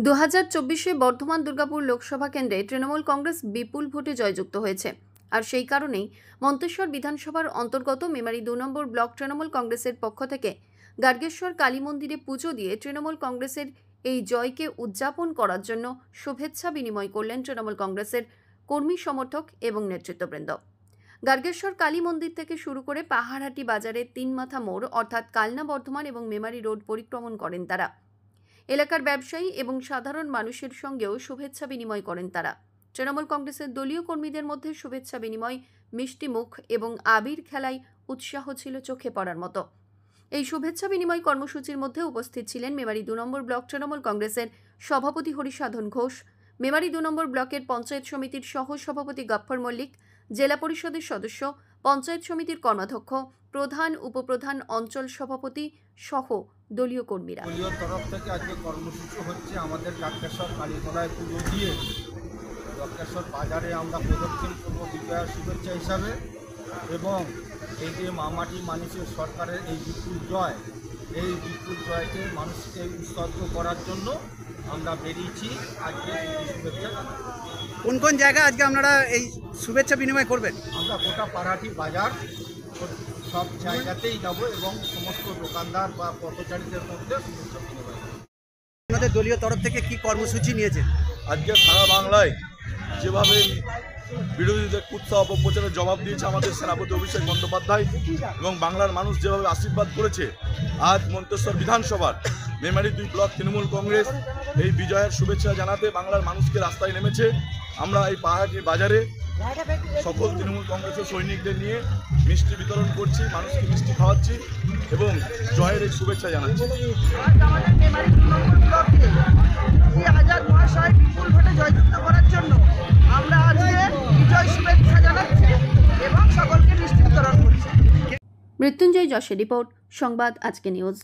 2024 বর্ধমান দুর্গাপুর লোকসভা কেন্দ্রে তৃণমূল কংগ্রেস বিপুল ভোটে জয়যুক্ত হয়েছে। আর সেই কারণেই মন্তেশ্বর বিধানসভার অন্তর্গত মেমারি 2 নম্বর ব্লক তৃণমূল কংগ্রেসের পক্ষ থেকে গার্গেশ্বর কালী মন্দিরে পুজো দিয়ে তৃণমূল কংগ্রেসের এই জয়কে উদযাপন করার জন্য শুভেচ্ছা বিনিময় করলেন তৃণমূল কংগ্রেসের কর্মী সমর্থক এবং নেতৃত্ববৃন্দ। গার্গেশ্বর কালী মন্দির থেকে শুরু করে পাহাড়হাটি বাজারে 3 মাথা মোড় অর্থাৎ কালনা বর্ধমান এবং মেমারি রোড পরিক্রমণ করেন তারা। এলাকার ব্যবসায়ী এবং সাধারণ মানুষের সঙ্গেও শুভেচ্ছা বিনিময় করেন তারা। তৃণমূল কংগ্রেসের দলীয় কর্মীদের মধ্যে শুভেচ্ছা বিনিময়, মিষ্টি মুখ এবং আবির খেলায় উৎসাহ ছিল চোখে পড়ার মতো। এই শুভেচ্ছা বিনিময় কর্মসূচির মধ্যে উপস্থিত ছিলেন মেমারি 2 নম্বর ব্লক তৃণমূল কংগ্রেসের সভাপতি হরিসাধন ঘোষ, মেমারি 2 নম্বর ব্লকের পঞ্চায়েত সমিতির সহ সভাপতি গফফর মল্লিক, জেলা পরিষদের সদস্য, পঞ্চায়েত সমিতির কর্মাধ্যক্ষ, প্রধান উপপ্রধান, অঞ্চল সভাপতি সহ দলীয় কর্মীরা। দলীয় তরফ থেকে আজকে কর্মসূচি হচ্ছে আমাদের গার্গেশ্বর কালীতলায় পুজো দিয়ে গার্গেশ্বর বাজারে আমরা প্রদক্ষিণ করব বিজয়ার শুভেচ্ছা হিসাবে, এবং এই যে মামাটি মানুষের সরকারের এই বিপুল জয়, এই বিপুল জয়কে মানুষকে উৎসর্গ করার জন্য আমরা বেরিয়েছি আজকে শুভেচ্ছা। কোন কোন জায়গায় আজকে আপনারা এই শুভেচ্ছা বিনিময় করবেন? আমরা গোটা পাড়াটি বাজার সব জায়গাতেই যাব এবং সমস্ত দোকানদার বা পথচারীদের মধ্যে শুভেচ্ছা বিনিময় করব। আপনাদের দলীয় তরফ থেকে কি কর্মসূচি নিয়েছেন? আজকে সারা বাংলায় যেভাবে বিরোধীদের কুৎসা অপপ্রচারের জবাব দিয়েছে আমাদের সেনাপতি অভিষেক বন্দ্যোপাধ্যায়, এবং বাংলার মানুষ যেভাবে আশীর্বাদ করেছে, আজ মন্তেশ্বর বিধানসভার মেমারি 2 ব্লক তৃণমূল কংগ্রেস এই বিজয়ের শুভেচ্ছা জানাতে বাংলার মানুষকে রাস্তায় নেমেছে। আমরা এই পাহাড়ি বাজারে সকল তৃণমূল কংগ্রেসের সৈনিকদের নিয়ে মিষ্টি বিতরণ করছি, মানুষকে মিষ্টি খাওয়াচ্ছি এবং জয়ের এই শুভেচ্ছা জানাচ্ছি। আমাদের মেমারি 2 নম্বর ব্লকে আজাদ মহাশয় বিপুল ভোটে জয়যুক্ত করার জন্য আমরা আজকে বিজয় শুভেচ্ছা জানাচ্ছি এবং সকলকে মিষ্টি বিতরণ করছি। মৃত্যুঞ্জয় যশের রিপোর্ট, সংবাদ আজকে নিউজ।